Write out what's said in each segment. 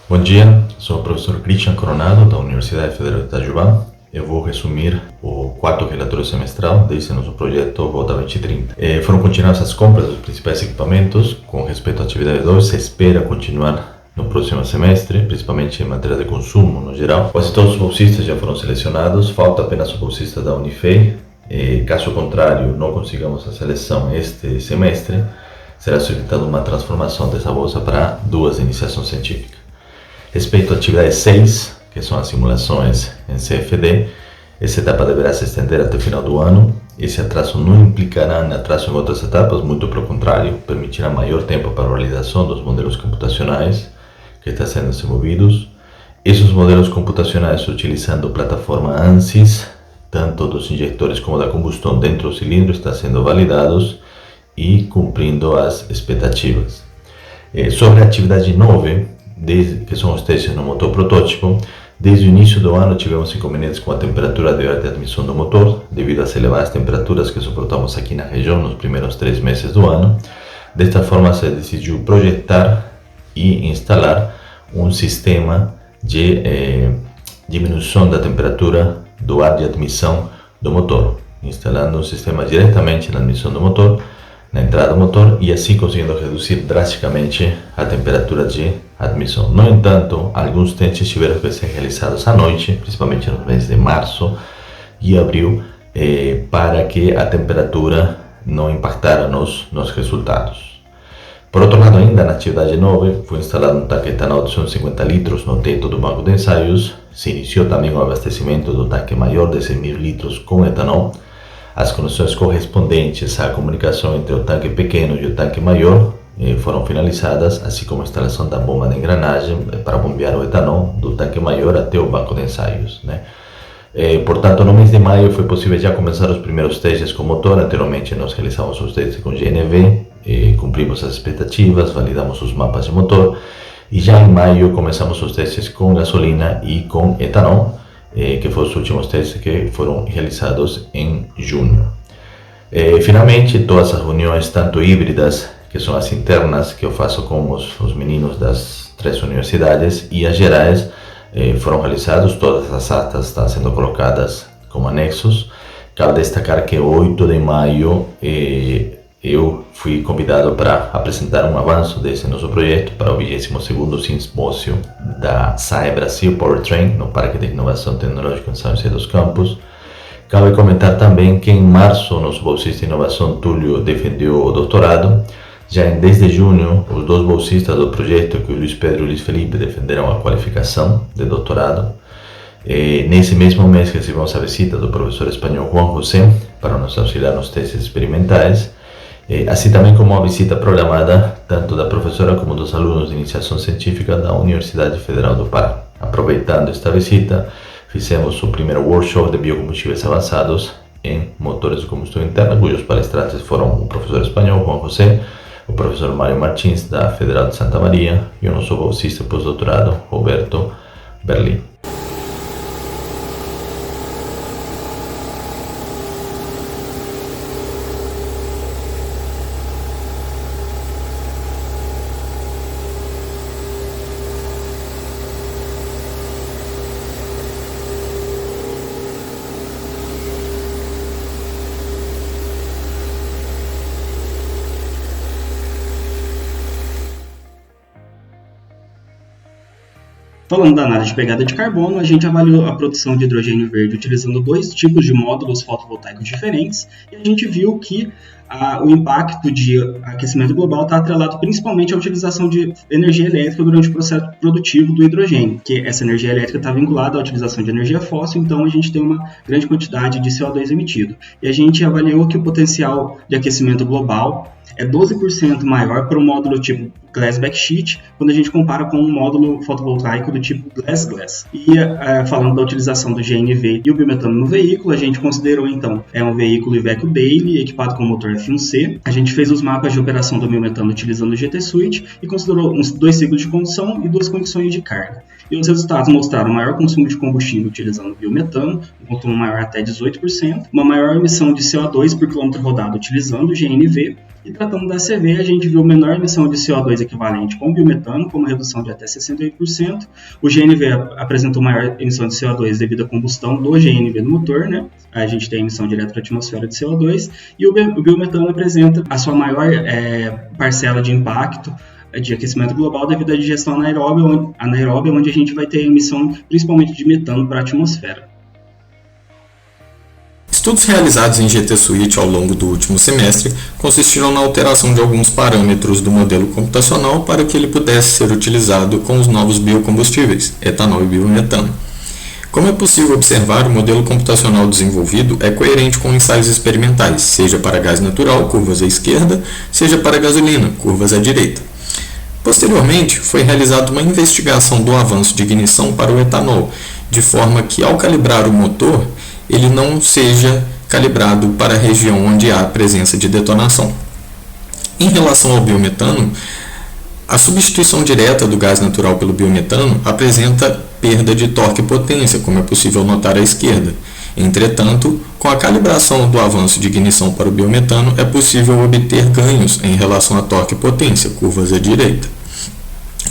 Bom dia, sou o professor Christian Coronado, da Universidade Federal de Itajubá. Eu vou resumir o quarto relatório semestral desse nosso projeto Volta 2030. Foram continuadas as compras dos principais equipamentos. Com respeito à atividade 2, se espera continuar no próximo semestre, principalmente em matéria de consumo no geral. Quase todos os bolsistas já foram selecionados, falta apenas o bolsista da Unifei. Caso contrário, não consigamos a seleção este semestre, será solicitada uma transformação dessa bolsa para 2 de iniciação científica. Respeito à atividade 6, que são as simulações em CFD, essa etapa deverá se estender até o final do ano. Esse atraso não implicará atraso em outras etapas, muito pelo contrário, permitirá maior tempo para a realização dos modelos computacionais que estão sendo desenvolvidos. Esses modelos computacionais utilizando a plataforma ANSYS, tanto dos injetores como da combustão dentro do cilindro, estão sendo validados e cumprindo as expectativas. Sobre a atividade 9, que são os testes no motor protótipo, desde o início do ano tivemos inconvenientes com a temperatura de admissão do motor, devido às elevadas temperaturas que suportamos aqui na região nos primeiros 3 meses do ano. Desta forma, se decidiu projetar e instalar um sistema de diminuição da temperatura do ar de admissão do motor, instalando um sistema diretamente na admissão do motor, na entrada do motor, e assim conseguindo reduzir drasticamente a temperatura de admissão. No entanto, alguns testes tiveram que ser realizados à noite, principalmente nos meses de março e abril, para que a temperatura não impactara nos resultados. Por outro lado, ainda na atividade 9, foi instalado um tanque etanol de 150 litros no teto do banco de ensaios. Se iniciou também o abastecimento do tanque maior de 100.000 litros com etanol. As conexões correspondentes à comunicação entre o tanque pequeno e o tanque maior foram finalizadas, assim como a instalação da bomba de engrenagem para bombear o etanol do tanque maior até o banco de ensaios, portanto, no mês de maio foi possível já começar os primeiros testes com motor. Anteriormente nós realizamos os testes com GNV, cumprimos as expectativas, validamos os mapas de motor, e já em maio começamos os testes com gasolina e com etanol, que foram os últimos testes que foram realizados em junho. Finalmente, todas as reuniões, tanto híbridas, que são as internas que eu faço com os meninos das 3 universidades, e as gerais, foram realizadas. Todas as atas estão sendo colocadas como anexos. Cabe destacar que 8 de maio eu fui convidado para apresentar um avanço desse nosso projeto para o 22º simpósio da SAE Brasil Powertrain, no Parque de Inovação Tecnológica em São José dos Campos. Cabe comentar também que em março nosso bolsista de inovação Túlio defendeu o doutorado. Já em 10 de junho, os 2 bolsistas do projeto, que o Luiz Pedro e o Luiz Felipe, defenderam a qualificação de doutorado. Nesse mesmo mês recebemos a visita do professor espanhol Juan José para nos auxiliar nos testes experimentais, assim também como a visita programada tanto da professora como dos alunos de iniciação científica da Universidade Federal do Pará. Aproveitando esta visita, fizemos o primeiro workshop de biocombustíveis avançados em motores de combustão interna, cujos palestrantes foram o professor espanhol Juan José, o professor Mário Martins, da Federal de Santa Maria, e o nosso bolsista pós-doutorado, Roberto Berlim. Falando da análise de pegada de carbono, a gente avaliou a produção de hidrogênio verde utilizando 2 tipos de módulos fotovoltaicos diferentes, e a gente viu que o impacto de aquecimento global está atrelado principalmente à utilização de energia elétrica durante o processo produtivo do hidrogênio, que essa energia elétrica está vinculada à utilização de energia fóssil, então a gente tem uma grande quantidade de CO2 emitido. E a gente avaliou que o potencial de aquecimento global é 12% maior para o módulo tipo Glass Backsheet, quando a gente compara com um módulo fotovoltaico do tipo Glass-Glass. E falando da utilização do GNV e o biometano no veículo, a gente considerou então um veículo Iveco Daily equipado com motor F1C. A gente fez os mapas de operação do biometano utilizando o GT Suite e considerou uns 2 ciclos de condução e 2 condições de carga. e os resultados mostraram maior consumo de combustível utilizando biometano, um consumo maior até 18%, uma maior emissão de CO2 por quilômetro rodado utilizando o GNV, e tratando da CV, a gente viu menor emissão de CO2 equivalente com biometano, com uma redução de até 68%. O GNV apresentou maior emissão de CO2 devido à combustão do GNV no motor, né? A gente tem a emissão direta para a atmosfera de CO2, e o biometano apresenta a sua maior parcela de impacto de aquecimento global devido à digestão anaeróbia, onde a gente vai ter emissão principalmente de metano para a atmosfera. Estudos realizados em GT Suite ao longo do último semestre consistiram na alteração de alguns parâmetros do modelo computacional para que ele pudesse ser utilizado com os novos biocombustíveis, etanol e biometano. Como é possível observar, o modelo computacional desenvolvido é coerente com ensaios experimentais, seja para gás natural, curvas à esquerda, seja para gasolina, curvas à direita. Posteriormente, foi realizada uma investigação do avanço de ignição para o etanol, de forma que, ao calibrar o motor, ele não seja calibrado para a região onde há presença de detonação. Em relação ao biometano, a substituição direta do gás natural pelo biometano apresenta perda de torque e potência, como é possível notar à esquerda. Entretanto, com a calibração do avanço de ignição para o biometano, é possível obter ganhos em relação a torque e potência, curvas à direita.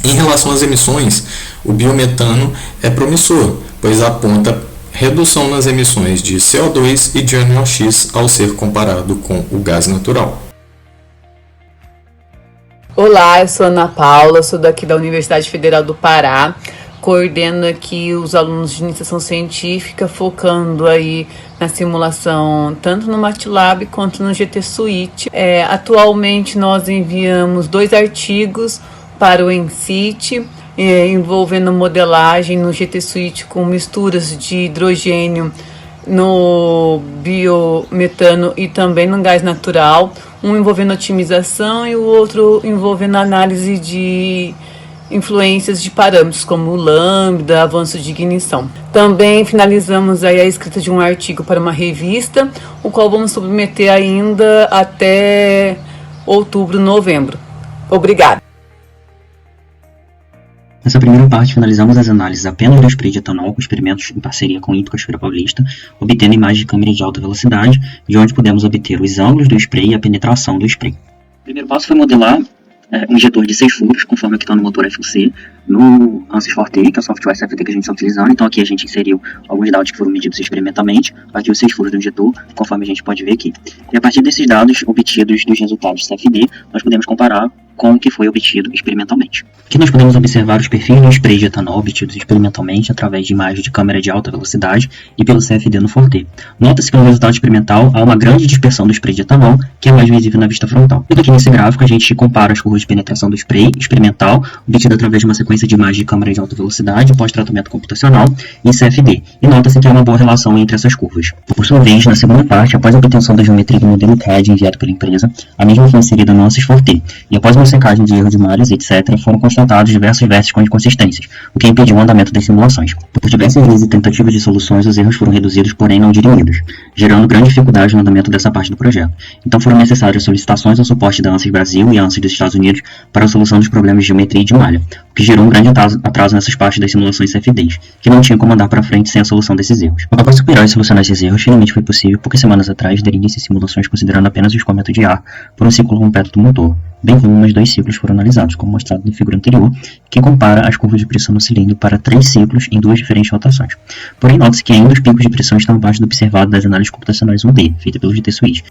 Em relação às emissões, o biometano é promissor, pois aponta redução nas emissões de CO2 e de NOx ao ser comparado com o gás natural. Olá, eu sou Ana Paula, sou daqui da Universidade Federal do Pará, coordeno aqui os alunos de iniciação científica, focando aí na simulação tanto no MATLAB quanto no GT Suite. Atualmente nós enviamos 2 artigos para o ENCIT, envolvendo modelagem no GT Suite com misturas de hidrogênio no biometano e também no gás natural, um envolvendo otimização e o outro envolvendo análise de influências de parâmetros como o lambda, avanço de ignição. Também finalizamos aí a escrita de um artigo para uma revista, o qual vamos submeter ainda até outubro, novembro. Obrigada. Nessa primeira parte, finalizamos as análises apenas do spray de etanol com experimentos em parceria com o INPE Cachoeira Paulista, obtendo imagens de câmera de alta velocidade, de onde pudemos obter os ângulos do spray e a penetração do spray. O primeiro passo foi modelar um injetor de 6 furos, conforme o que está no motor FUC, no ANSYS Forte, que é o software CFD que a gente está utilizando. Então aqui a gente inseriu alguns dados que foram medidos experimentalmente, aqui os 6 furos do injetor, conforme a gente pode ver aqui. E a partir desses dados obtidos dos resultados CFD, nós podemos comparar com o que foi obtido experimentalmente. Aqui nós podemos observar os perfis do spray de etanol obtidos experimentalmente através de imagens de câmera de alta velocidade e pelo CFD no Forte. Nota-se que no resultado experimental há uma grande dispersão do spray de etanol, que é mais visível na vista frontal. E aqui nesse gráfico a gente compara as curvas de penetração do spray experimental, obtida através de uma sequência de imagens de câmera de alta velocidade pós-tratamento computacional e CFD, e nota-se que há uma boa relação entre essas curvas. Por sua vez, na segunda parte, após a obtenção da geometria do modelo CAD enviado pela empresa, a mesma foi inserida no ANSYS Forte, e após uma secagem de erro de malhas, etc., foram constatados diversos vértices com inconsistências, o que impediu o andamento das simulações. Por diversas vezes e tentativas de soluções, os erros foram reduzidos, porém não dirimidos, gerando grande dificuldade no andamento dessa parte do projeto. Então foram necessárias solicitações ao suporte da ANSYS Brasil e ANSYS dos Estados Unidos para a solução dos problemas de geometria e de malha, o que gerou um grande atraso nessas partes das simulações CFDs, que não tinha como andar para frente sem a solução desses erros. Após superar e solucionar esses erros, finalmente foi possível, poucas semanas atrás, dar início a simulações considerando apenas o escoamento de ar por um ciclo completo do motor, bem como mais 2 ciclos foram analisados, como mostrado na figura anterior, que compara as curvas de pressão no cilindro para 3 ciclos em 2 diferentes rotações. Porém, note-se que ainda os picos de pressão estão abaixo do observado das análises computacionais 1D, feita pelo GT Suite.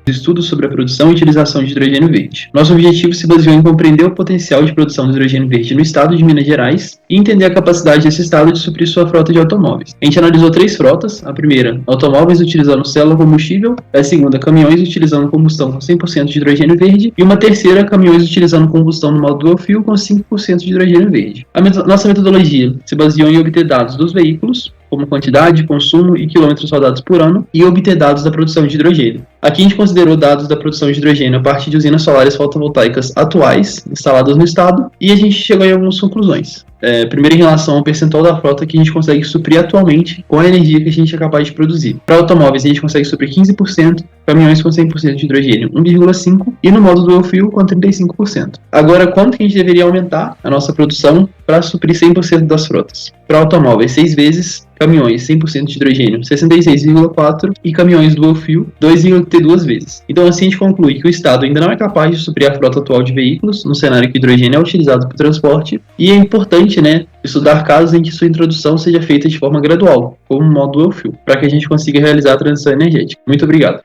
Estudos sobre a produção e utilização de hidrogênio verde. Nosso objetivo se baseou em compreender o potencial de produção de hidrogênio verde no estado de Minas Gerais e entender a capacidade desse estado de suprir sua frota de automóveis. A gente analisou 3 frotas: a primeira, automóveis utilizando célula combustível; a segunda, caminhões utilizando combustão com 100% de hidrogênio verde; e uma terceira, caminhões utilizando combustão no modo dual fuel com 5% de hidrogênio verde. Nossa metodologia se baseou em obter dados dos veículos, como quantidade, consumo e quilômetros rodados por ano, e obter dados da produção de hidrogênio. Aqui a gente considerou dados da produção de hidrogênio a partir de usinas solares fotovoltaicas atuais instaladas no estado e a gente chegou em algumas conclusões. Primeiro, em relação ao percentual da frota que a gente consegue suprir atualmente com a energia que a gente é capaz de produzir. Para automóveis, a gente consegue suprir 15%, caminhões com 100% de hidrogênio 1,5% e no modo dual fuel com 35%. Agora, quanto que a gente deveria aumentar a nossa produção para suprir 100% das frotas? Para automóveis, 6 vezes, caminhões 100% de hidrogênio 66,4% e caminhões dual fuel 2,2 vezes. Então assim a gente conclui que o Estado ainda não é capaz de suprir a frota atual de veículos, no cenário que o hidrogênio é utilizado para o transporte, e é importante estudar casos em que sua introdução seja feita de forma gradual, como o modo dual fuel, para que a gente consiga realizar a transição energética. Muito obrigado.